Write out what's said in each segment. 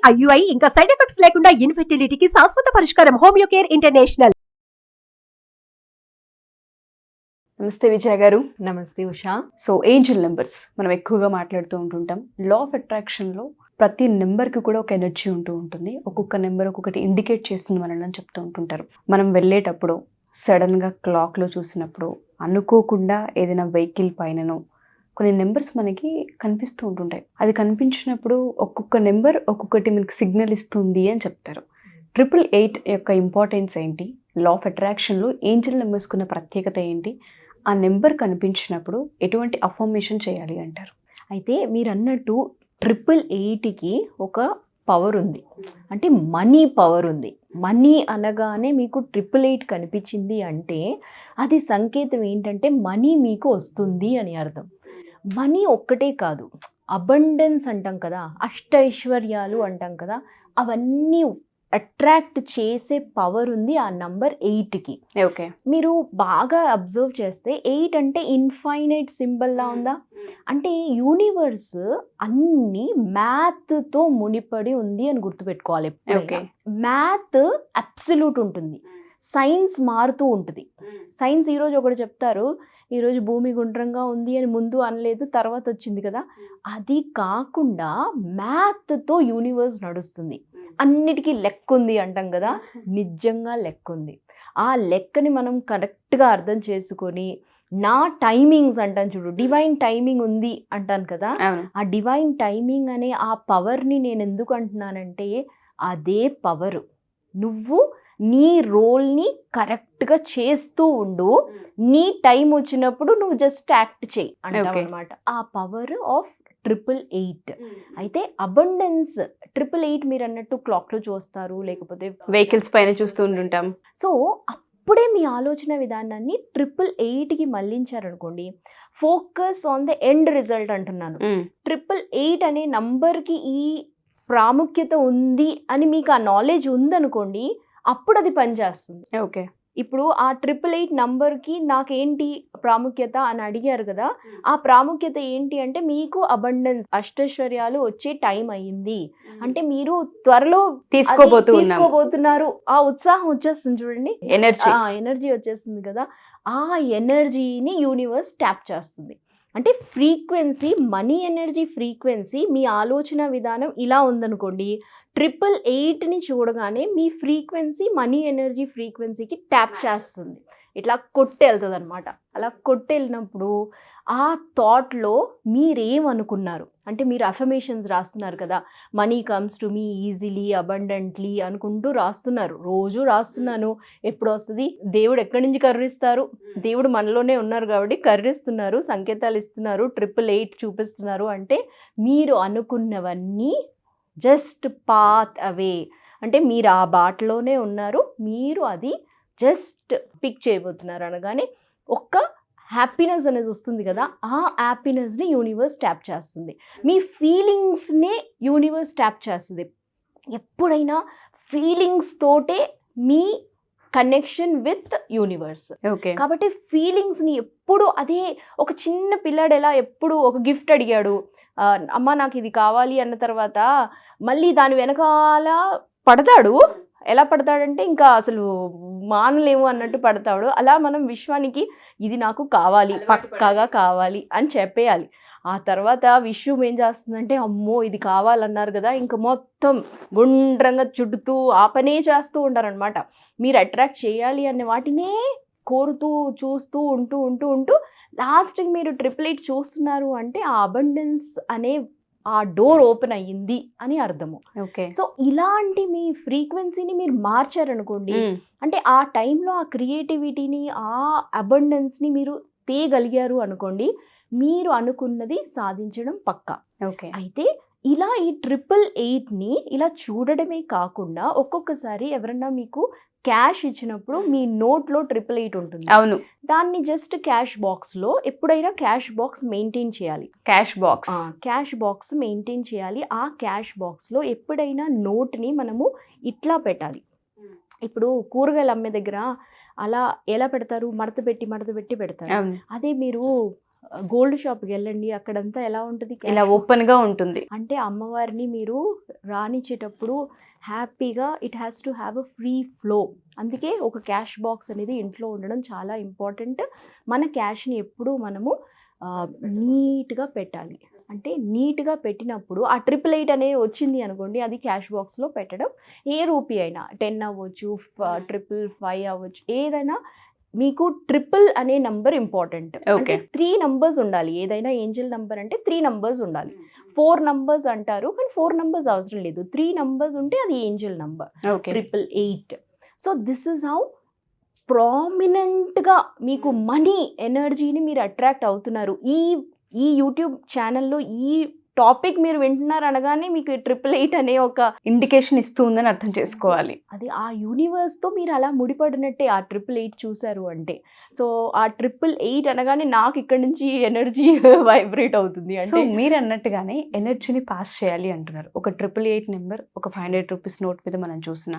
IUI ఇంకా side effects లేకుండా ఇన్ఫెర్టిలిటీకి శాశ్వత పరిష్కారం హోమియోకేర్ ఇంటర్నేషనల్. నమస్తే విజయ గారు. నమస్తే ఉషా. సో ఏంజెల్ నెంబర్స్ మనం ఎక్కువగా మాట్లాడుతూ ఉంటుంటాం. లా ఆఫ్ అట్రాక్షన్లో ప్రతి నెంబర్కి కూడా ఒక ఎనర్జీ ఉంటూ ఉంటుంది. ఒక్కొక్క నెంబర్ ఒక్కొక్కటి ఇండికేట్ చేస్తుంది మనల్ని అని చెప్తూ ఉంటుంటారు. మనం వెళ్ళేటప్పుడు సడన్గా క్లాక్లో చూసినప్పుడు అనుకోకుండా ఏదైనా వెహికల్ పైననో కొన్ని నెంబర్స్ మనకి కనిపిస్తూ ఉంటుంటాయి. అది కనిపించినప్పుడు ఒక్కొక్క నెంబర్ ఒక్కొక్కటి మనకి సిగ్నల్ ఇస్తుంది అని చెప్తారు. 888 యొక్క ఇంపార్టెన్స్ ఏంటి? లా ఆఫ్ అట్రాక్షన్లో ఏంజెల్ నెంబర్స్కి ఉన్న ప్రత్యేకత ఏంటి? ఆ నెంబర్ కనిపించినప్పుడు ఎటువంటి అఫర్మేషన్ చేయాలి అంటారు? అయితే మీరు అన్నట్టు 888కి ఒక పవర్ ఉంది, అంటే మనీ పవర్ ఉంది. మనీ అనగానే మీకు 888 కనిపించింది అంటే అది సంకేతం ఏంటంటే మనీ మీకు వస్తుంది అని అర్థం. మనీ ఒక్కటే కాదు, అబండెన్స్ అంటాం కదా, అష్టైశ్వర్యాలు అంటాం కదా, అవన్నీ అట్రాక్ట్ చేసే పవర్ ఉంది ఆ నంబర్ 8కి. ఓకే, మీరు బాగా అబ్జర్వ్ చేస్తే 8 అంటే ఇన్ఫైనైట్ సింబల్లా ఉందా? అంటే యూనివర్స్ అన్ని మ్యాథ్తో ముడిపడి ఉంది అని గుర్తుపెట్టుకోవాలి. మ్యాథ్ అబ్సల్యూట్ ఉంటుంది, సైన్స్ మారుతూ ఉంటుంది. సైన్స్ ఈరోజు ఒకటి చెప్తారు, ఈరోజు భూమి గుండ్రంగా ఉంది అని ముందు అనలేదు, తర్వాత వచ్చింది కదా. అది కాకుండా మ్యాథ్తో యూనివర్స్ నడుస్తుంది. అన్నిటికీ లెక్క ఉంది అంటాం కదా, నిజంగా లెక్క ఉంది. ఆ లెక్కని మనం కరెక్ట్గా అర్థం చేసుకొని నా టైమింగ్స్ అంటాను చూడు, డివైన్ టైమింగ్ ఉంది అంటాను కదా. ఆ డివైన్ టైమింగ్ అనే ఆ పవర్ని నేను ఎందుకు అంటున్నానంటే అదే పవర్. నువ్వు నీ రోల్ని కరెక్ట్గా చేస్తూ ఉండు, నీ టైం వచ్చినప్పుడు నువ్వు జస్ట్ యాక్ట్ చేయి అంటావు అనమాట. ఆ పవర్ ఆఫ్ 888. అయితే అబండెన్స్ 888 మీరు అన్నట్టు క్లాక్లో చూస్తారు, లేకపోతే వెహికల్స్ పైన చూస్తూ ఉంటుంటాం. సో అప్పుడే మీ ఆలోచన విధానాన్ని 888కి మళ్ళించారనుకోండి, focus on the end result అంటున్నాను. 888 అనే నంబర్కి ఈ ప్రాముఖ్యత ఉంది అని మీకు ఆ నాలెడ్జ్ ఉందనుకోండి, అప్పుడు అది పనిచేస్తుంది. ఓకే, ఇప్పుడు ఆ 888 నంబర్కి నాకేంటి ప్రాముఖ్యత అని అడిగారు కదా, ఆ ప్రాముఖ్యత ఏంటి అంటే మీకు అబండెన్స్ అష్టైశ్వర్యాలు వచ్చే టైం అయ్యింది అంటే మీరు త్వరలో తీసుకోబోతున్నారు. ఆ ఉత్సాహం వచ్చేస్తుంది చూడండి, ఎనర్జీ వచ్చేస్తుంది కదా. ఆ ఎనర్జీని యూనివర్స్ ట్యాప్ చేస్తుంది. అంటే ఫ్రీక్వెన్సీ, మనీ ఎనర్జీ ఫ్రీక్వెన్సీ, మీ ఆలోచన విధానం ఇలా ఉందనుకోండి, 888ని చూడగానే మీ ఫ్రీక్వెన్సీ మనీ ఎనర్జీ ఫ్రీక్వెన్సీకి ట్యాప్ చేస్తుంది, ఇట్లా కొట్టెళ్తుంది అనమాట. అలా కొట్టెళ్ళినప్పుడు ఆ థాట్లో మీరేమనుకున్నారు అంటే, మీరు అఫర్మేషన్స్ రాస్తున్నారు కదా, money comes to me easily abundantly అనుకుంటూ రాస్తున్నారు. రోజు రాస్తున్నాను, ఎప్పుడు వస్తుంది, దేవుడు ఎక్కడి నుంచి కర్రిస్తారు, దేవుడు మనలోనే ఉన్నారు కాబట్టి కర్రిస్తున్నారు, సంకేతాలు ఇస్తున్నారు, 888 చూపిస్తున్నారు. అంటే మీరు అనుకున్నవన్నీ జస్ట్ పాత్ అవే, అంటే మీరు ఆ బాటలోనే ఉన్నారు, మీరు అది జస్ట్ పిక్ చేయబోతున్నారు అనగానే ఒక్క హ్యాపీనెస్ అనేది వస్తుంది కదా, ఆ హ్యాపీనెస్ని యూనివర్స్ ట్యాప్ చేస్తుంది. మీ ఫీలింగ్స్నే యూనివర్స్ ట్యాప్ చేస్తుంది. ఎప్పుడైనా ఫీలింగ్స్ తోటే మీ కనెక్షన్ విత్ యూనివర్స్. ఓకే, కాబట్టి ఫీలింగ్స్ని ఎప్పుడు అదే, ఒక చిన్న పిల్లాడు ఎలా ఎప్పుడు ఒక గిఫ్ట్ అడిగాడు, అమ్మ నాకు ఇది కావాలి అన్న తర్వాత మళ్ళీ దాని వెనకాల పడతాడు. ఎలా పడతాడంటే ఇంకా అసలు మానలేము అన్నట్టు పడతాడు. అలా మనం విశ్వానికి ఇది నాకు కావాలి, పక్కాగా కావాలి అని చెప్పేయాలి. ఆ తర్వాత విశ్వం ఏం చేస్తుందంటే, అమ్మో ఇది కావాలన్నారు కదా, ఇంకా మొత్తం గుండ్రంగా చుడుతూ ఆ పనే చేస్తూ ఉంటారనమాట. మీరు అట్రాక్ట్ చేయాలి అనే వాటినే కోరుతూ చూస్తూ ఉంటూ లాస్ట్కి మీరు 888 చూస్తున్నారు అంటే ఆ అబండెన్స్ అనే ఆ డోర్ ఓపెన్ అయ్యింది అని అర్థము. ఓకే, సో ఇలాంటి మీ ఫ్రీక్వెన్సీని మీరు మార్చారనుకోండి, అంటే ఆ టైంలో ఆ క్రియేటివిటీని, ఆ అబండెన్స్ని మీరు తేగలిగారు అనుకోండి, మీరు అనుకున్నది సాధించడం పక్కా. ఓకే, అయితే ఇలా ఈ 888ని ఇలా చూడడమే కాకుండా ఒక్కొక్కసారి ఎవరన్నా మీకు క్యాష్ ఇచ్చినప్పుడు మీ నోట్లో 888 ఉంటుంది. అవును, దాన్ని జస్ట్ క్యాష్ బాక్స్లో ఎప్పుడైనా క్యాష్ బాక్స్ మెయింటైన్ చేయాలి. క్యాష్ బాక్స్ మెయింటైన్ చేయాలి. ఆ క్యాష్ బాక్స్లో ఎప్పుడైనా నోట్ని మనము ఇట్లా పెట్టాలి. ఇప్పుడు కూరగాయలు అమ్మే దగ్గర అలా ఎలా పెడతారు, మడత పెట్టి పెడతారు. అదే మీరు గోల్డ్ షాప్కి వెళ్ళండి, అక్కడంతా ఎలా ఉంటుంది, ఇలా ఓపెన్ గా ఉంటుంది. అంటే అమ్మవారిని మీరు రానిచ్చేటప్పుడు హ్యాపీగా it has to have a free flow. అందుకే ఒక క్యాష్ బాక్స్ అనేది ఇంట్లో ఉండడం చాలా ఇంపార్టెంట్. మన క్యాష్ని ఎప్పుడూ మనము నీట్గా పెట్టాలి. అంటే నీట్గా పెట్టినప్పుడు ఆ 888 అనేది వచ్చింది అనుకోండి, అది క్యాష్ బాక్స్లో పెట్టడం. ఏ రూపీ అయినా 10 అవ్వచ్చు, 555 అవ్వచ్చు, ఏదైనా మీకు ట్రిపుల్ అనే నంబర్ ఇంపార్టెంట్. అంటే 3 నంబర్స్ ఉండాలి. ఏదైనా ఏంజల్ నంబర్ అంటే 3 నంబర్స్ ఉండాలి. 4 నంబర్స్ అంటారు, కానీ 4 నంబర్స్ అవసరం లేదు. 3 నంబర్స్ ఉంటే అది angel number 888. So this is how ప్రామినెంట్గా మీకు మనీ ఎనర్జీని మీరు అట్రాక్ట్ అవుతున్నారు. ఈ యూట్యూబ్ ఛానల్లో ఈ టాపిక్ మీరు వింటున్నారు అనగానే మీకు 888 అనే ఒక ఇండికేషన్ ఇస్తూ ఉందని అర్థం చేసుకోవాలి. అది ఆ యూనివర్స్తో మీరు అలా ముడిపడినట్టే ఆ 888 చూసారు అంటే. సో ఆ 888 అనగానే నాకు ఇక్కడ నుంచి ఎనర్జీ వైబ్రేట్ అవుతుంది. సో అంటే మీరు అన్నట్టుగానే ఎనర్జీని పాస్ చేయాలి అంటున్నారు. ఒక 888 నెంబర్ ఒక 500 రూపీస్ నోట్ మీద మనం చూసిన,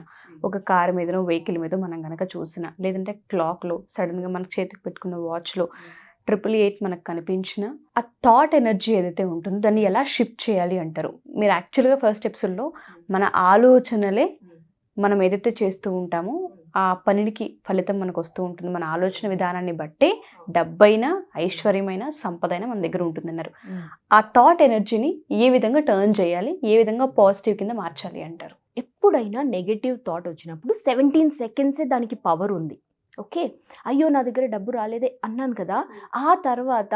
ఒక కార్ మీదనో వెహికల్ మీద మనం కనుక చూసిన, లేదంటే క్లాక్లో సడన్గా మనకు చేతికి పెట్టుకున్న వాచ్లో 888 మనకు కనిపించిన ఆ థాట్ ఎనర్జీ ఏదైతే ఉంటుందో దాన్ని ఎలా షిఫ్ట్ చేయాలి అంటారు. మీరు యాక్చువల్గా ఫస్ట్ ఎపిసోడ్లో మన ఆలోచనలే మనం ఏదైతే చేస్తూ ఉంటామో ఆ పనికి ఫలితం మనకు వస్తూ ఉంటుంది. మన ఆలోచన విధానాన్ని బట్టే డబ్బైనా, ఐశ్వర్యమైన, సంపదైనా మన దగ్గర ఉంటుందన్నారు. ఆ థాట్ ఎనర్జీని ఏ విధంగా టర్న్ చేయాలి, ఏ విధంగా పాజిటివ్ కింద మార్చాలి అంటారు. ఎప్పుడైనా నెగటివ్ థాట్ వచ్చినప్పుడు 17 సెకండ్సే దానికి పవర్ ఉంది. ఓకే, అయ్యో నా దగ్గర డబ్బు రాలేదే అన్నాను కదా, ఆ తర్వాత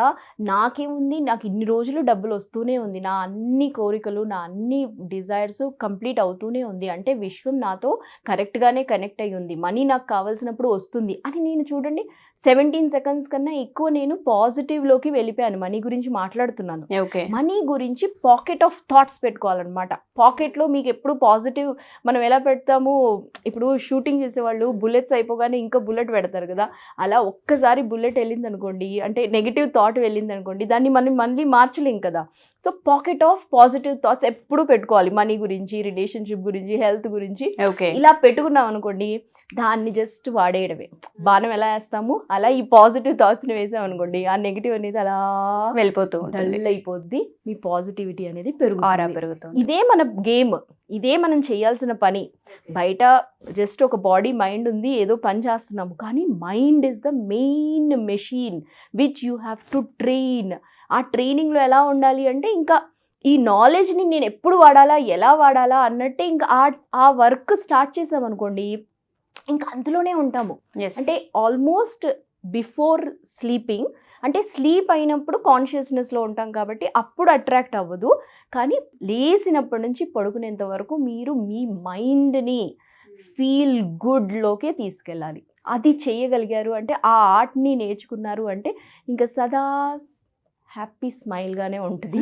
నాకేముంది, నాకు ఇన్ని రోజులు డబ్బులు వస్తూనే ఉంది, నా అన్ని కోరికలు, నా అన్ని డిజైర్స్ కంప్లీట్ అవుతూనే ఉంది, అంటే విశ్వం నాతో కరెక్ట్గానే కనెక్ట్ అయ్యి ఉంది, మనీ నాకు కావాల్సినప్పుడు వస్తుంది అని నేను చూడండి 17 సెకండ్స్ కన్నా ఎక్కువ నేను పాజిటివ్లోకి వెళ్ళిపోయాను. మనీ గురించి మాట్లాడుతున్నాను. ఓకే, మనీ గురించి పాకెట్ ఆఫ్ థాట్స్ పెట్టుకోవాలన్నమాట. పాకెట్లో మీకు ఎప్పుడు పాజిటివ్ మనం ఎలా పెడతాము, ఇప్పుడు షూటింగ్ చేసేవాళ్ళు బుల్లెట్స్ అయిపోగానే ఇంకా బుల్లెట్ పెడతారు కదా, అలా ఒక్కసారి బుల్లెట్ వెళ్ళింది అనుకోండి, అంటే నెగిటివ్ థాట్ వెళ్ళింది అనుకోండి, దాన్ని మనం మళ్ళీ మార్చలేం కదా. So pocket of positive thoughts ఎప్పుడు పెట్టుకోవాలి. మనీ గురించి, రిలేషన్షిప్ గురించి, హెల్త్ గురించి ఓకే, ఇలా పెట్టుకున్నాం అనుకోండి, దాన్ని జస్ట్ వాడేయడమే. బాణం ఎలా వేస్తాము అలా ఈ పాజిటివ్ థాట్స్ని వేసాం అనుకోండి, ఆ నెగిటివ్ అనేది అలా వెళ్ళిపోతూ ఉంటుంది, డల్ అయిపోద్ది, మీ పాజిటివిటీ అనేది ఆరా పెరుగుతుంది. పెరుగుతుంది. ఇదే మన గేమ్, ఇదే మనం చేయాల్సిన పని. బయట జస్ట్ ఒక బాడీ మైండ్ ఉంది, ఏదో పని చేస్తున్నాము, కానీ mind is the main machine which you have to train. ఆ ట్రైనింగ్లో ఎలా ఉండాలి అంటే, ఇంకా ఈ నాలెడ్జ్ని నేను ఎప్పుడు వాడాలా, ఎలా వాడాలా అన్నట్టే ఇంకా ఆ వర్క్ స్టార్ట్ చేసామనుకోండి, ఇంకా అందులోనే ఉంటాము. అంటే ఆల్మోస్ట్ బిఫోర్ స్లీపింగ్, అంటే స్లీప్ అయినప్పుడు కాన్షియస్నెస్లో ఉంటాం కాబట్టి అప్పుడు అట్రాక్ట్ అవ్వదు, కానీ లేసినప్పటి నుంచి పడుకునేంత వరకు మీరు మీ మైండ్ని ఫీల్ గుడ్లోకే తీసుకెళ్ళాలి. అది చేయగలిగారు అంటే, ఆ ఆర్ట్ని నేర్చుకున్నారు అంటే ఇంకా సదా హ్యాపీ స్మైల్గానే ఉంటుంది.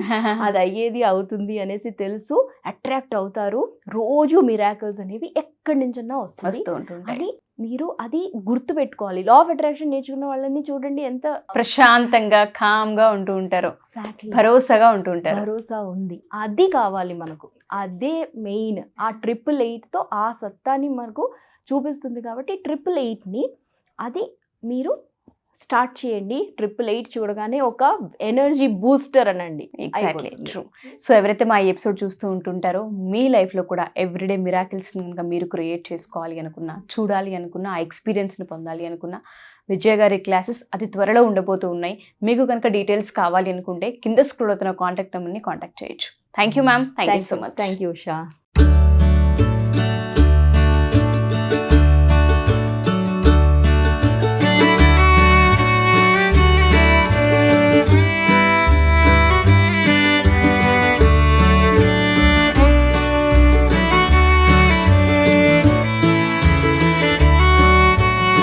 అది అయ్యేది అవుతుంది అనేసి తెలుసు, అట్రాక్ట్ అవుతారు. రోజు మిరాకిల్స్ అనేవి ఎక్కడి నుంచన్నా వస్తూ ఉంటుంది అని మీరు అది గుర్తుపెట్టుకోవాలి. లా ఆఫ్ అట్రాక్షన్ నేర్చుకున్న వాళ్ళని చూడండి ఎంత ప్రశాంతంగా, కామ్గా ఉంటూ ఉంటారు, ఎగ్జాక్ట్లీ భరోసాగా ఉంటూ ఉంటారు. భరోసా ఉంది, అది కావాలి మనకు. అదే మెయిన్. ఆ 888తో ఆ సత్తాని మనకు చూపిస్తుంది కాబట్టి 888ని అది మీరు స్టార్ట్ చేయండి. 888 చూడగానే ఒక ఎనర్జీ బూస్టర్ అనండి. Exactly, true. సో ఎవరైతే మా ఎపిసోడ్ చూస్తూ ఉంటుంటారో మీ లైఫ్లో కూడా ఎవ్రీడే మిరాకిల్స్ని కనుక మీరు క్రియేట్ చేసుకోవాలి అనుకున్నా, చూడాలి అనుకున్నా, ఆ ఎక్స్పీరియన్స్ని పొందాలి అనుకున్నా, విజయ గారి క్లాసెస్ అతి త్వరలో ఉండబోతూ ఉన్నాయి. మీకు కనుక డీటెయిల్స్ కావాలి అనుకుంటే కింద స్క్రోల్ అవుతున్న కాంటాక్ట్ నెంబర్ని కాంటాక్ట్ చేయొచ్చు. Thank you ma'am, thank you so much. Thank you Usha.